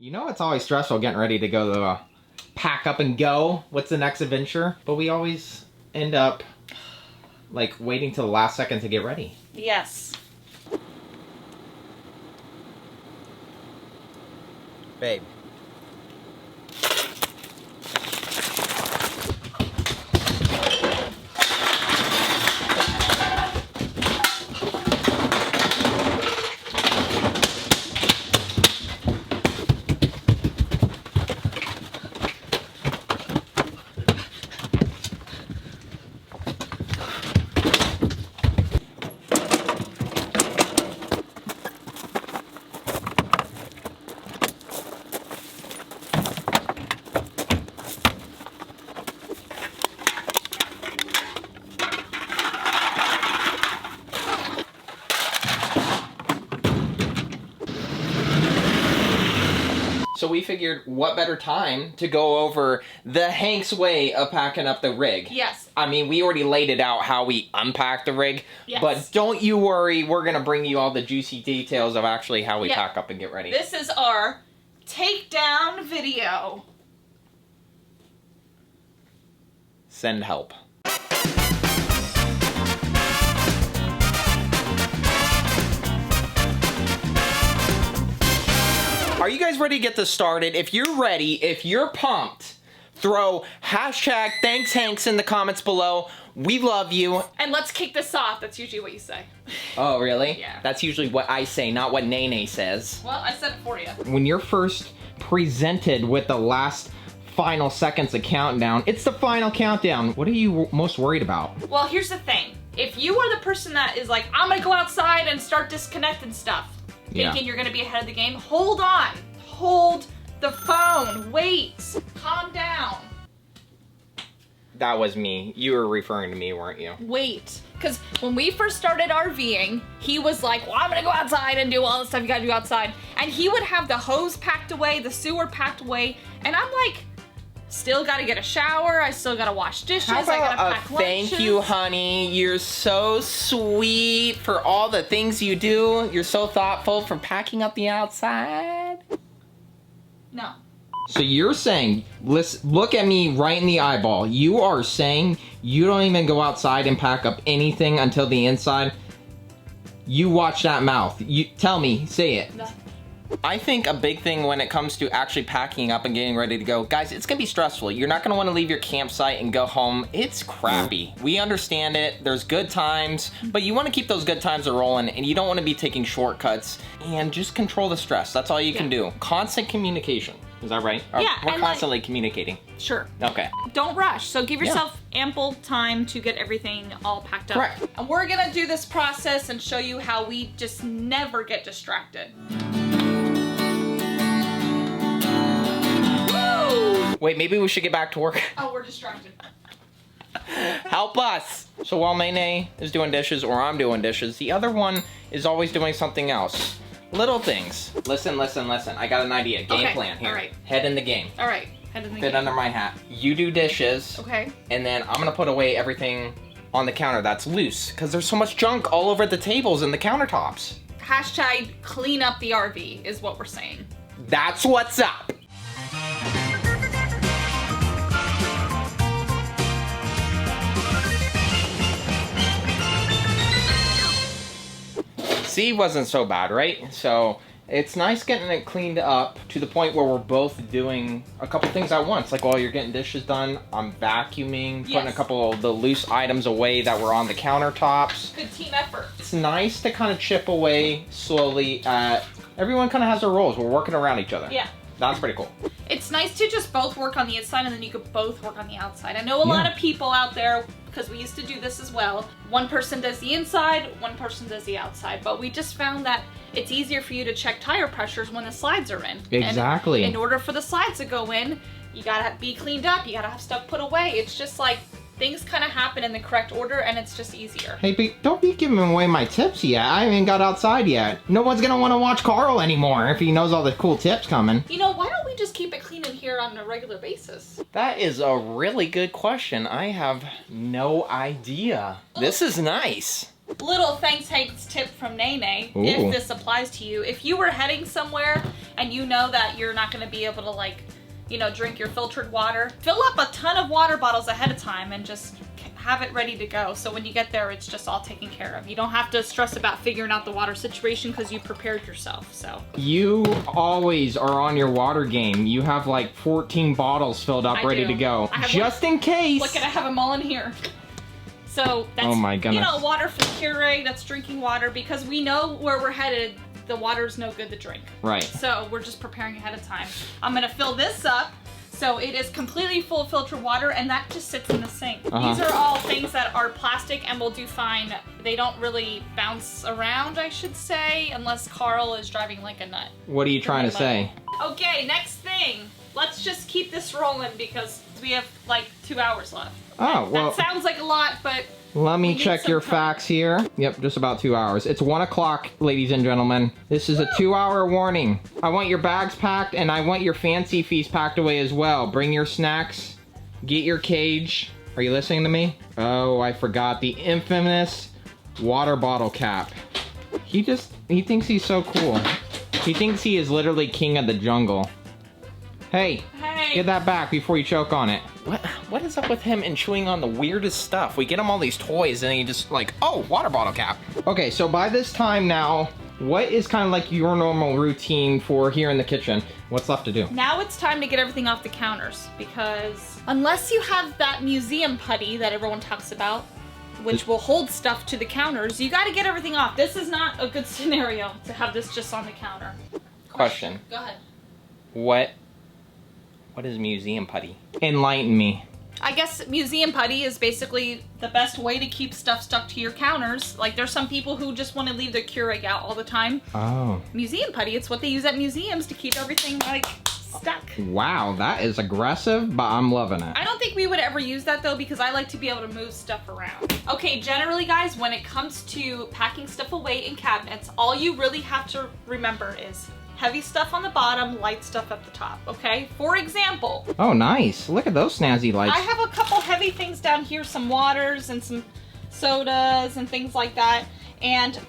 You know it's always stressful getting ready to go to pack up and go. What's the next adventure? But we always end up like waiting till the last second to get ready. Yes. Babe. So we figured what better time to go over the Hank's way of packing up the rig. Yes. I mean, we already laid it out how we unpack the rig. Yes. But don't you worry, we're going to bring you all the juicy details of actually how we pack up and get ready. This is our takedown video. Send help. Are you guys ready to get this started? If you're ready, if you're pumped, throw hashtag Thanks Hanks in the comments below. We love you. And let's kick this off. That's usually what you say. Oh, really? Yeah. That's usually what I say, not what Nene says. Well, I said it for you. When you're first presented with the last final seconds of countdown, it's the final countdown. What are you most worried about? Well, here's the thing. If you are the person that is like, I'm gonna go outside and start disconnecting stuff, thinking you're gonna be ahead of the game, hold on. Hold the phone. Wait. Calm down. That was me. You were referring to me, weren't you? Wait. Because when we first started RVing, he was like, well, I'm gonna go outside and do all the stuff you gotta do outside. And he would have the hose packed away, the sewer packed away, and I'm like, still gotta get a shower, I still gotta wash dishes, How I gotta about pack a thank you, honey? You're so sweet for all the things you do. You're so thoughtful for packing up the outside. No. So you're saying, listen, look at me right in the eyeball. You are saying you don't even go outside and pack up anything until the inside? You watch that mouth. You tell me, say it. No. I think a big thing when it comes to actually packing up and getting ready to go, guys, it's gonna be stressful. You're not gonna wanna leave your campsite and go home. It's crappy. We understand it, there's good times, but you wanna keep those good times rolling and you don't wanna be taking shortcuts and just control the stress. That's all you can do. Constant communication. Is that right? Yeah, We're and constantly communicating. Sure. Okay. Don't rush. So give yourself ample time to get everything all packed up. Correct. And we're gonna do this process and show you how we just never get distracted. Woo! Wait, maybe we should get back to work. Oh, we're distracted. Help us! So while Nene is doing dishes or I'm doing dishes, the other one is always doing something else. Little things. Listen, listen, listen. I got an idea. Game plan here. All right. Head in the game. All right. Head in the Fit game. under my hat. You do dishes. Okay. And then I'm gonna put away everything on the counter that's loose because there's so much junk all over the tables and the countertops. Hashtag clean up the RV is what we're saying. That's what's up. See, wasn't so bad, right? So it's nice getting it cleaned up to the point where we're both doing a couple things at once. Like while you're getting dishes done, I'm vacuuming, putting a couple of the loose items away that were on the countertops. Good team effort. It's nice to kind of chip away slowly at, everyone kind of has their roles. We're working around each other. Yeah. That's pretty cool. It's nice to just both work on the inside and then you could both work on the outside. I know a lot of people out there, because we used to do this as well, one person does the inside, one person does the outside, but we just found that it's easier for you to check tire pressures when the slides are in. Exactly. And in order for the slides to go in, you gotta be cleaned up, you gotta have stuff put away. It's just like, things kind of happen in the correct order and it's just easier. Hey, don't be giving away my tips yet. I haven't even got outside yet. No one's gonna want to watch Carl anymore if he knows all the cool tips coming. You know, why don't we just keep it clean in here on a regular basis? That is a really good question. I have no idea. This is nice. Little thanks Hank's tip from Nene, Ooh. if this applies to you. If you were heading somewhere and you know that you're not going to be able to, like, you know, drink your filtered water, fill up a ton of water bottles ahead of time and just have it ready to go. So when you get there, it's just all taken care of. You don't have to stress about figuring out the water situation because you prepared yourself, so. You always are on your water game. You have like 14 bottles filled up, ready to go. Just in case. Look, I have them all in here. So that's, oh my goodness. You know, water for Keurig, that's drinking water, because we know where we're headed. The water's no good to drink. Right. So we're just preparing ahead of time. I'm gonna fill this up. So it is completely full of filtered water, and that just sits in the sink. These are all things that are plastic and will do fine. They don't really bounce around, I should say, unless Carl is driving like a nut. What are you trying to say? Okay, next thing. Let's just keep this rolling because we have like 2 hours left. Oh, well. That sounds like a lot, but let me check your facts here. Yep, just about 2 hours. It's 1 o'clock, ladies and gentlemen. This is a 2-hour warning. I want your bags packed, and I want your fancy feast packed away as well. Bring your snacks. Get your cage. Are you listening to me? Oh, I forgot the infamous water bottle cap. He thinks he's so cool. He thinks he is literally king of the jungle. Hey, get that back before you choke on it. What is up with him and chewing on the weirdest stuff? We get him all these toys and he just like, oh, water bottle cap. Okay, so by this time now, what is kind of like your normal routine for here in the kitchen? What's left to do? Now it's time to get everything off the counters, because unless you have that museum putty that everyone talks about, which will hold stuff to the counters, you got to get everything off. This is not a good scenario to have this just on the counter. Question. Go ahead. What is museum putty? Enlighten me. I guess museum putty is basically the best way to keep stuff stuck to your counters. Like, there's some people who just want to leave their Keurig out all the time. Oh. Museum putty, it's what they use at museums to keep everything, like, stuck. Wow, that is aggressive, but I'm loving it. I don't think we would ever use that, though, because I like to be able to move stuff around. Okay, generally, guys, when it comes to packing stuff away in cabinets, all you really have to remember is heavy stuff on the bottom, light stuff at the top, okay? For example... Oh, nice. Look at those snazzy lights. I have a couple heavy things down here, some waters and some sodas and things like that. And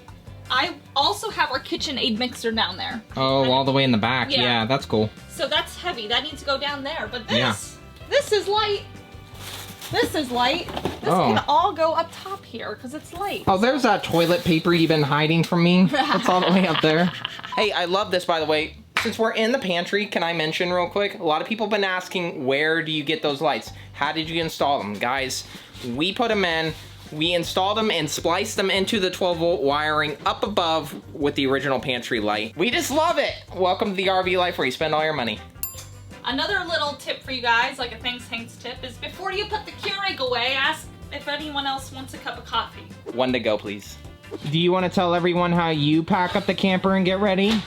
I also have our KitchenAid mixer down there. Oh, all the way in the back. Yeah, that's cool. So that's heavy. That needs to go down there. But this is light. This is light. This can all go up top here because it's light. Oh, there's that toilet paper you've been hiding from me. That's all the way up there. Hey, I love this, by the way. Since we're in the pantry, can I mention real quick? A lot of people have been asking, where do you get those lights? How did you install them? Guys, we put them in. We installed them and spliced them into the 12-volt wiring up above with the original pantry light. We just love it. Welcome to the RV life where you spend all your money. Another little tip for you guys, like a thanks tip, is before you put the Keurig away, ask if anyone else wants a cup of coffee. One to go, please. Do you want to tell everyone how you pack up the camper and get ready?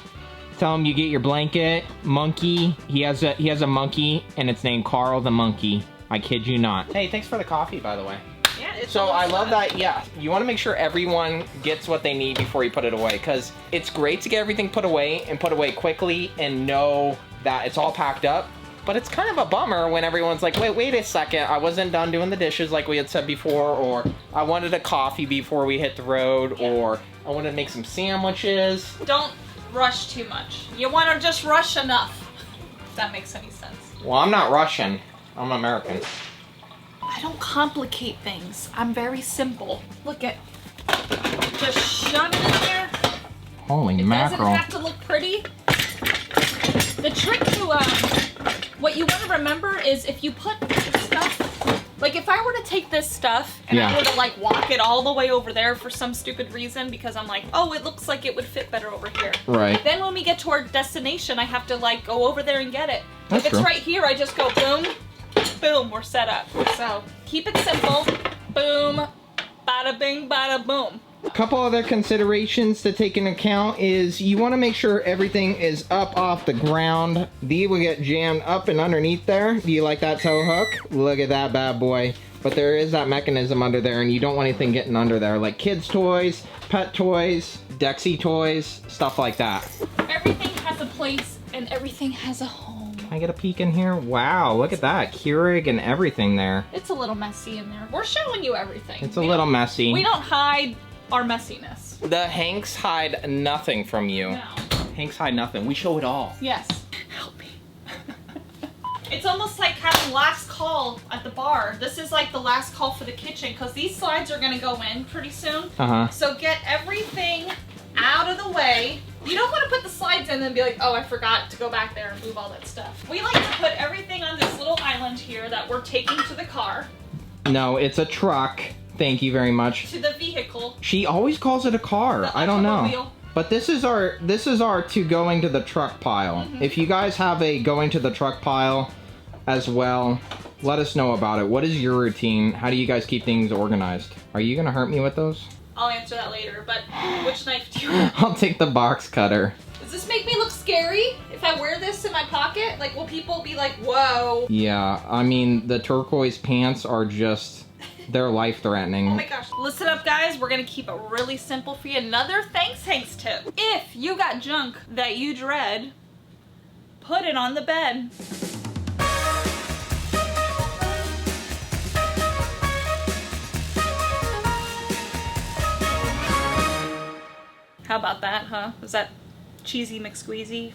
Tell them you get your blanket, monkey. He has a monkey, and it's named Carl the Monkey. I kid you not. Hey, thanks for the coffee, by the way. Yeah, it's so I love that, yeah, you want to make sure everyone gets what they need before you put it away, because it's great to get everything put away and put away quickly and know that it's all packed up, but it's kind of a bummer when everyone's like, wait a second, I wasn't done doing the dishes like we had said before, or I wanted a coffee before we hit the road, or I wanted to make some sandwiches. Don't rush too much. You want to just rush enough, if that makes any sense. Well, I'm not Russian. I'm American. I don't complicate things. I'm very simple. Look at, just shove it in there. Holy mackerel. It doesn't have to look pretty. The trick to, what you want to remember is if you put stuff, like if I were to take this stuff and I were to like walk it all the way over there for some stupid reason because I'm like, oh, it looks like it would fit better over here. Right. Then when we get to our destination, I have to like go over there and get it. That's if it's true. right here, I just go boom, boom, we're set up. So keep it simple. Boom, bada bing, bada boom. A couple other considerations to take into account is you want to make sure everything is up off the ground. These will get jammed up and underneath there. Do you like that tow hook? Look at that bad boy. But there is that mechanism under there and you don't want anything getting under there, like kids' toys, pet toys, Dexy toys, stuff like that. Everything has a place and everything has a home. Can I get a peek in here? Wow, look at that. Keurig and everything there. It's a little messy in there. We're showing you everything. It's a little messy. We don't hide our messiness. The Hanks hide nothing from you. No. Hank's hide nothing. We show it all. Yes. Help me. It's almost like having last call at the bar. This is like the last call for the kitchen because these slides are gonna go in pretty soon. Uh-huh. So get everything out of the way. You don't want to put the slides in and then be like, oh, I forgot to go back there and move all that stuff. We like to put everything on this little island here that we're taking to the car, No, it's a truck. Thank you very much. to the vehicle. She always calls it a car. The I don't know. automobile. But this is our to going to the truck pile. If you guys have a going to the truck pile as well, let us know about it. What is your routine? How do you guys keep things organized? Are you gonna hurt me with those? I'll answer that later, but which knife do you want? I'll take the box cutter. Does this make me look scary if I wear this in my pocket? Like, will people be like, whoa? Yeah, I mean, the turquoise pants are just, they're life-threatening. Oh my gosh. Listen up, guys. We're gonna keep it really simple for you. Another thanks Hanks tip. If you got junk that you dread, put it on the bed. How about that, huh? Was that cheesy McSqueezy?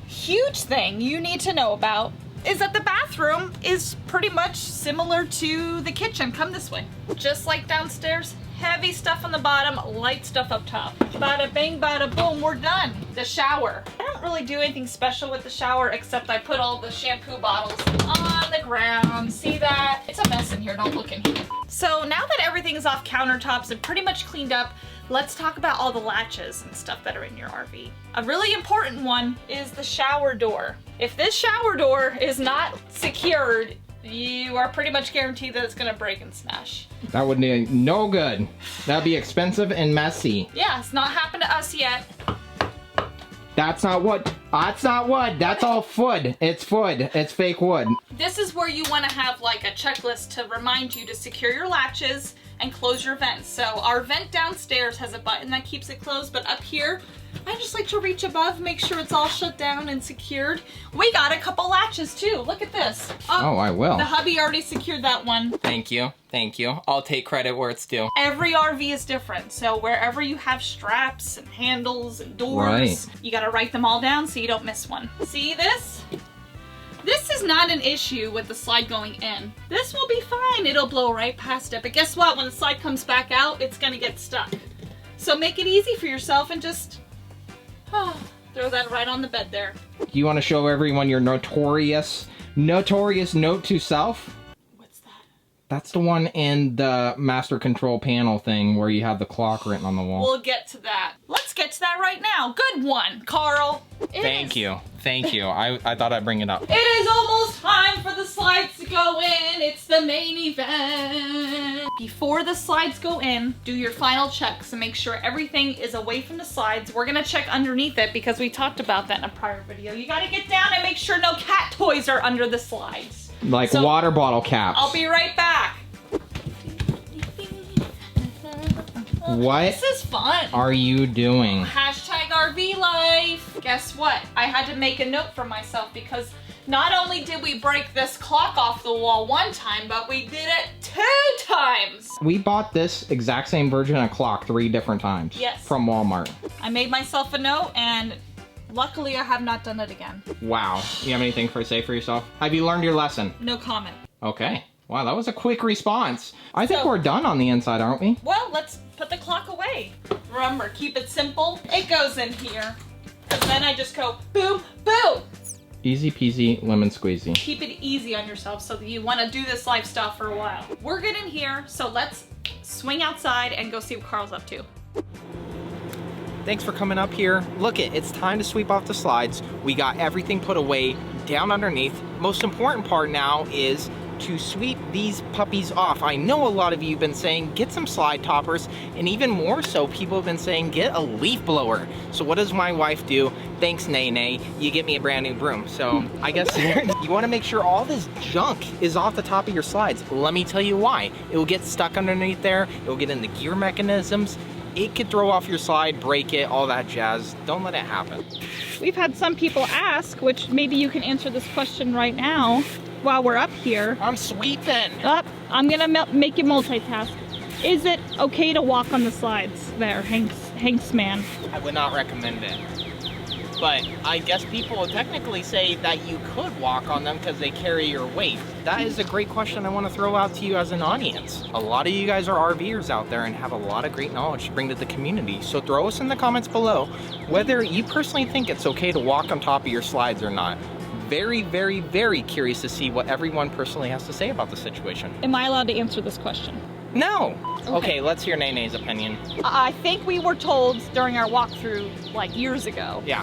Huge thing you need to know about is that the bathroom is pretty much similar to the kitchen. Come this way. Just like downstairs, heavy stuff on the bottom, light stuff up top. Bada bing, bada boom, we're done. The shower. I don't really do anything special with the shower except I put all the shampoo bottles on the ground. See that? It's a mess in here, don't look in here. So now that everything's off countertops and pretty much cleaned up, let's talk about all the latches and stuff that are in your RV. A really important one is the shower door. If this shower door is not secured, you are pretty much guaranteed that it's gonna break and smash. That would be no good. That'd be expensive and messy. Yeah, it's not happened to us yet. That's not wood. That's not wood. That's all food. It's food. It's fake wood. This is where you wanna have like a checklist to remind you to secure your latches and close your vents. So our vent downstairs has a button that keeps it closed, but up here, I just like to reach above, make sure it's all shut down and secured. We got a couple latches too. Look at this. Oh, I will. The hubby already secured that one. Thank you. Thank you. I'll take credit where it's due. Every RV is different, so wherever you have straps and handles and doors, Right. you gotta write them all down so you don't miss one. See this? This is not an issue with the slide going in. This will be fine. It'll blow right past it. But guess what? When the slide comes back out, it's gonna get stuck. So make it easy for yourself and just throw that right on the bed there. You want to show everyone your notorious note to self? What's that? That's the one in the master control panel thing where you have the clock written on the wall. We'll get to that. Let's get to that right now. Good one, Carl. Thank you. Thank you. I thought I'd bring it up. It is almost time for the slides to go in. It's the main event. Before the slides go in, do your final checks and make sure everything is away from the slides. We're gonna check underneath it because we talked about that in a prior video. You gotta get down and make sure no cat toys are under the slides. Like So, water bottle caps. I'll be right back. What This is fun. are you doing? Hashtag RV life. Guess what? I had to make a note for myself because not only did we break this clock off the wall one time, but we did it 2 times. We bought this exact same version of clock 3 different times. Yes. From Walmart. I made myself a note and luckily I have not done it again. Wow. You have anything to say for yourself? Have you learned your lesson? No comment. Okay. Wow, that was a quick response. I think So- we're done on the inside, aren't we? Well, let's put the clock away. Remember, keep it simple. It goes in here. And then I just go boom, boom. Easy peasy, lemon squeezy. Keep it easy on yourself so that you want to do this lifestyle for a while. We're good in here, so let's swing outside and go see what Carl's up to. Thanks for coming up here. Look it's time to sweep off the slides. We got everything put away down underneath. Most important part now is to sweep these puppies off. I know a lot of you have been saying get some slide toppers, and even more so people have been saying get a leaf blower. So what does my wife do? Thanks, Nene, you get me a brand new broom. So I guess you want to make sure all this junk is off the top of your slides. Let me tell you why. It will get stuck underneath there. It will get in the gear mechanisms. It could throw off your slide, break it, all that jazz. Don't let it happen. We've had some people ask, which maybe you can answer this question right now while we're up here. I'm sweeping. I'm gonna make you multitask. Is it okay to walk on the slides there, Hanks man? I would not recommend it. but I guess people will technically say that you could walk on them because they carry your weight. That is a great question I want to throw out to you as an audience. A lot of you guys are RVers out there and have a lot of great knowledge to bring to the community. So throw us in the comments below whether you personally think it's okay to walk on top of your slides or not. Very, very, very curious to see what everyone personally has to say about the situation. Am I allowed to answer this question? No. Okay, let's hear Nene's opinion. I think we were told during our walkthrough, like years ago, Yeah.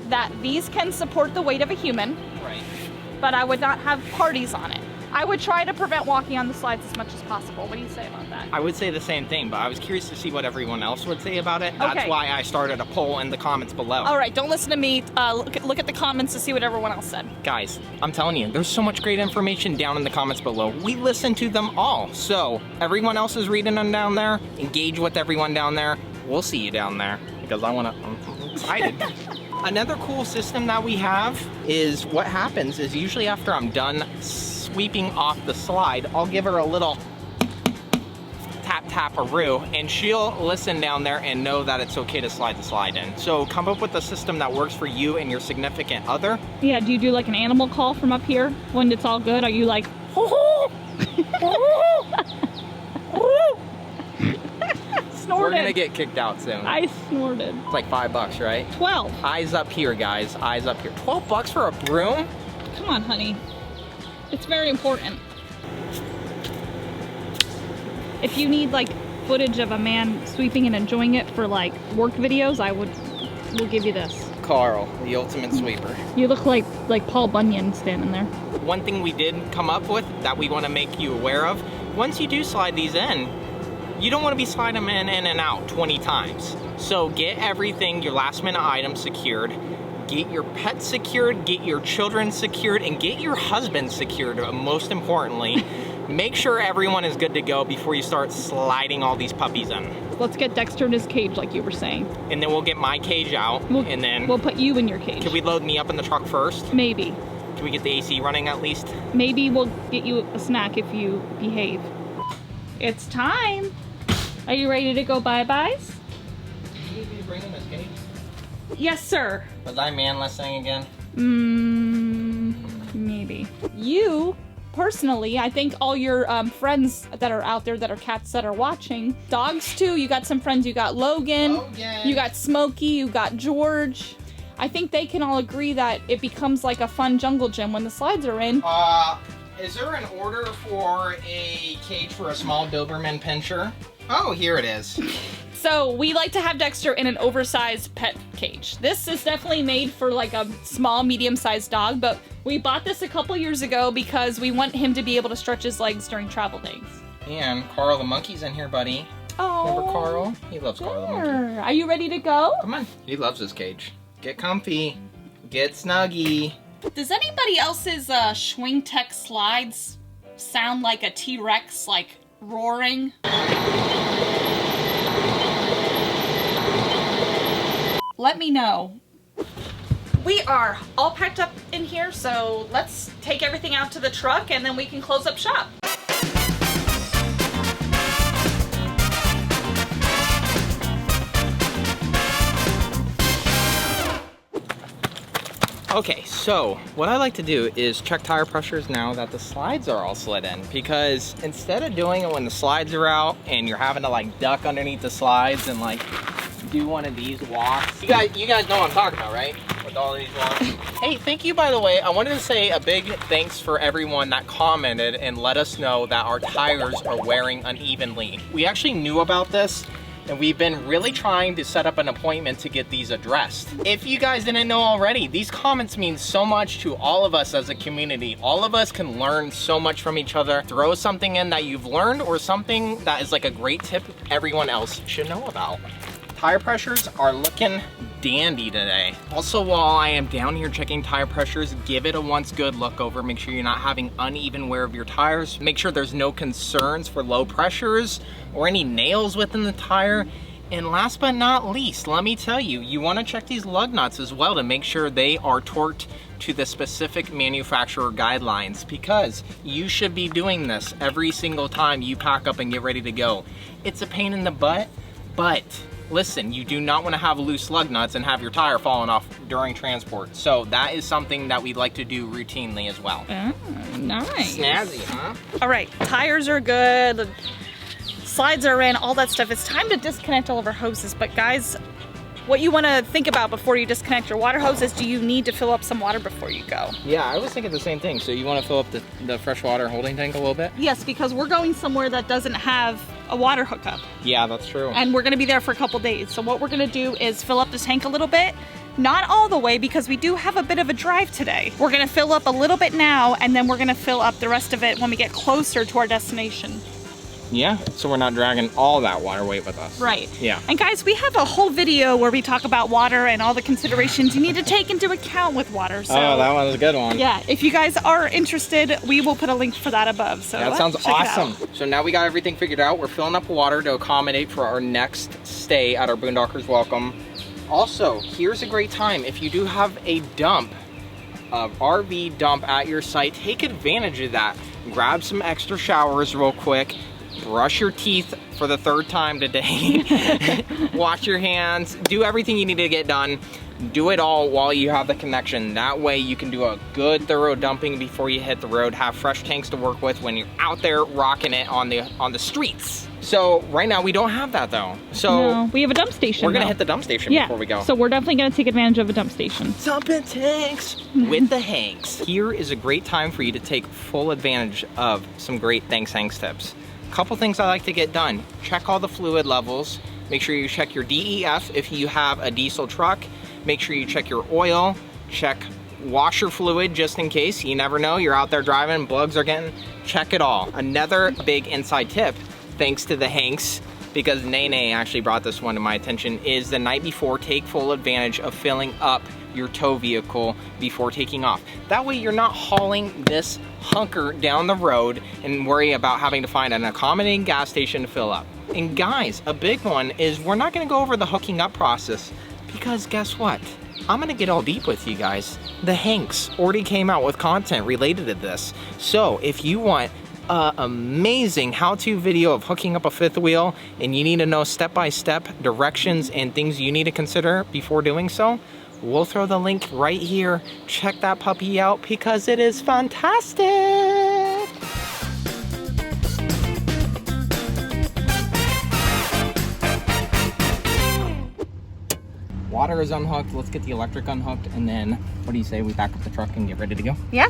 that these can support the weight of a human, Right. but I would not have parties on it. I would try to prevent walking on the slides as much as possible. What do you say about that? I would say the same thing, but I was curious to see what everyone else would say about it. That's Okay. why I started a poll in the comments below. All right, don't listen to me. Look at the comments to see what everyone else said. Guys, I'm telling you, there's so much great information down in the comments below. We listen to them all. So, everyone else is reading them down there. Engage with everyone down there. We'll see you down there because I'm excited. Another cool system that we have is what happens is usually after I'm done sweeping off the slide, I'll give her a little tap-tap-a-roo, and she'll listen down there and know that it's okay to slide the slide in. So come up with a system that works for you and your significant other. Yeah, do you do like an animal call from up here when it's all good? Are you like, snorted? We're gonna get kicked out soon. I snorted. It's like $5, right? 12. Eyes up here, guys. Eyes up here. $12 for a broom? Come on, honey. It's very important. If you need like footage of a man sweeping and enjoying it for like work videos, we'll give you this. Carl, the ultimate sweeper. You look like Paul Bunyan standing there. One thing we did come up with that we want to make you aware of, once you do slide these in, you don't want to be sliding them in and out 20 times. So get everything, your last minute items secured, get your pets secured, get your children secured, and get your husband secured, most importantly. Make sure everyone is good to go before you start sliding all these puppies in. Let's get Dexter in his cage like you were saying. And then we'll get my cage out, and then... We'll put you in your cage. Can we load me up in the truck first? Maybe. Can we get the AC running at least? Maybe we'll get you a snack if you behave. It's time. Are you ready to go bye-byes? Should we be bringing this cage? Yes, sir. Was I manlessing again? Maybe. You, personally, I think all your friends that are out there that are cats that are watching, dogs too, you got some friends, you got Logan, you got Smokey, you got George. I think they can all agree that it becomes like a fun jungle gym when the slides are in. Is there an order for a cage for a small Doberman Pinscher? Oh, here it is. So we like to have Dexter in an oversized pet cage. This is definitely made for like a small, medium-sized dog, but we bought this a couple years ago because we want him to be able to stretch his legs during travel days. And Carl the monkey's in here, buddy. Oh, remember Carl? He loves Carl the monkey. Are you ready to go? Come on. He loves his cage. Get comfy. Get snuggy. Does anybody else's Schwing Tech slides sound like a T-Rex, like, roaring? Let me know. We are all packed up in here, so let's take everything out to the truck and then we can close up shop. Okay, so what I like to do is check tire pressures now that the slides are all slid in, because instead of doing it when the slides are out and you're having to like duck underneath the slides and like do one of these walks. You guys know what I'm talking about, right? With all these walks. Hey, thank you, by the way. I wanted to say a big thanks for everyone that commented and let us know that our tires are wearing unevenly. We actually knew about this, and we've been really trying to set up an appointment to get these addressed. If you guys didn't know already, these comments mean so much to all of us as a community. All of us can learn so much from each other. Throw something in that you've learned or something that is like a great tip everyone else should know about. Tire pressures are looking dandy today. Also, while I am down here checking tire pressures, give it a once good look over. Make sure you're not having uneven wear of your tires. Make sure there's no concerns for low pressures or any nails within the tire. And last but not least, let me tell you, you want to check these lug nuts as well to make sure they are torqued to the specific manufacturer guidelines, because you should be doing this every single time you pack up and get ready to go. It's a pain in the butt, but listen, you do not want to have loose lug nuts and have your tire falling off during transport. So that is something that we'd like to do routinely as well. Oh, nice. Snazzy, huh? All right, tires are good, the slides are in, all that stuff. It's time to disconnect all of our hoses, but guys, what you want to think about before you disconnect your water hose is, do you need to fill up some water before you go? Yeah, I was thinking the same thing. So you want to fill up the freshwater holding tank a little bit? Yes, because we're going somewhere that doesn't have a water hookup, Yeah, that's true. and we're going to be there for a couple days. So what we're going to do is fill up the tank a little bit, not all the way because we do have a bit of a drive today. We're going to fill up a little bit now, and then we're going to fill up the rest of it when we get closer to our destination. Yeah, so we're not dragging all that water weight with us. Right. Yeah. And guys, we have a whole video where we talk about water and all the considerations you need to take into account with water. So, Oh, that one's a good one. yeah, if you guys are interested, we will put a link for that above. So That sounds check it out. awesome. So now we got everything figured out. We're filling up water to accommodate for our next stay at our Boondockers Welcome. Also, here's a great time. If you do have a dump, RV dump at your site, take advantage of that. Grab some extra showers real quick. Brush your teeth for the 3rd time today. Wash your hands. Do everything you need to get done. Do it all while you have the connection. That way you can do a good thorough dumping before you hit the road. Have fresh tanks to work with when you're out there rocking it on the streets. So right now we don't have that though. So No, we have a dump station. we're gonna though. hit the dump station Yeah, before we go. so we're definitely gonna take advantage of a dump station. Dumping tanks with the Hanks. Here is a great time for you to take full advantage of some great Thanks Hanks tips. Couple things I like to get done. Check all the fluid levels. Make sure you check your DEF if you have a diesel truck. Make sure you check your oil. Check washer fluid just in case. You never know, you're out there driving, plugs are getting, check it all. Another big inside tip, thanks to the Hanks, because Nene actually brought this one to my attention, is the night before, take full advantage of filling up your tow vehicle before taking off. That way you're not hauling this hunker down the road and worry about having to find an accommodating gas station to fill up. And guys, a big one is we're not gonna go over the hooking up process because guess what? I'm gonna get all deep with you guys. The Hanks already came out with content related to this. So if you want an amazing how-to video of hooking up a 5th wheel and you need to know step-by-step directions and things you need to consider before doing so, we'll throw the link right here. Check that puppy out because it is fantastic. Water is unhooked. Let's get the electric unhooked and then, what do you say, we back up the truck and get ready to go? Yeah.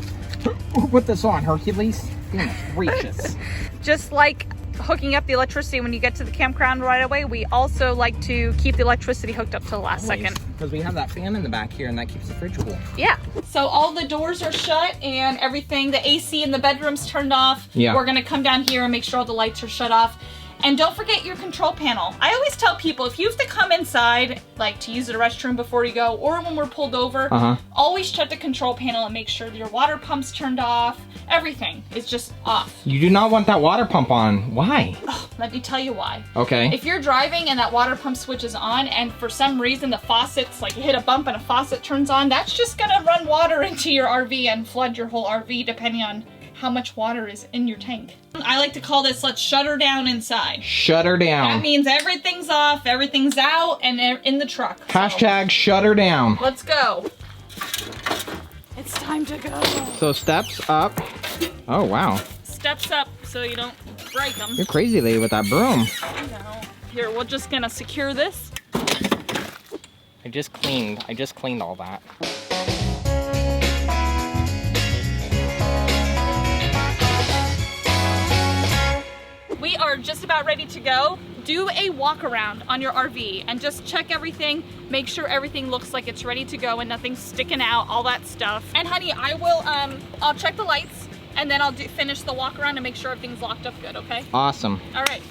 Put this on, Hercules. Goodness gracious. Just like hooking up the electricity when you get to the campground right away, we also like to keep the electricity hooked up to the last second. Because we have that fan in the back here and that keeps the fridge cool. Yeah. So all the doors are shut and everything, the AC in the bedroom's turned off. Yeah. We're gonna come down here and make sure all the lights are shut off. And don't forget your control panel. I always tell people, if you have to come inside, like to use the restroom before you go, or when we're pulled over, always check the control panel and make sure your water pump's turned off. Everything is just off. You do not want that water pump on. Why? Oh, let me tell you why. Okay. If you're driving and that water pump switch is on and for some reason the faucet's like you hit a bump and a faucet turns on, that's just gonna run water into your RV and flood your whole RV depending on how much water is in your tank. I like to call this, let's shut her down inside. Shut her down. That means everything's off, everything's out, and they're in the truck. So, Hashtag shut her down. let's go. It's time to go. So steps up. Oh, wow. Steps up so you don't break them. You're crazy lady with that broom. No. Here, we're just gonna secure this. I just cleaned all that. We are just about ready to go. Do a walk around on your RV and just check everything. Make sure everything looks like it's ready to go and nothing's sticking out, all that stuff. And honey, I'll check the lights and then I'll finish the walk around and make sure everything's locked up good, okay? Awesome. All right.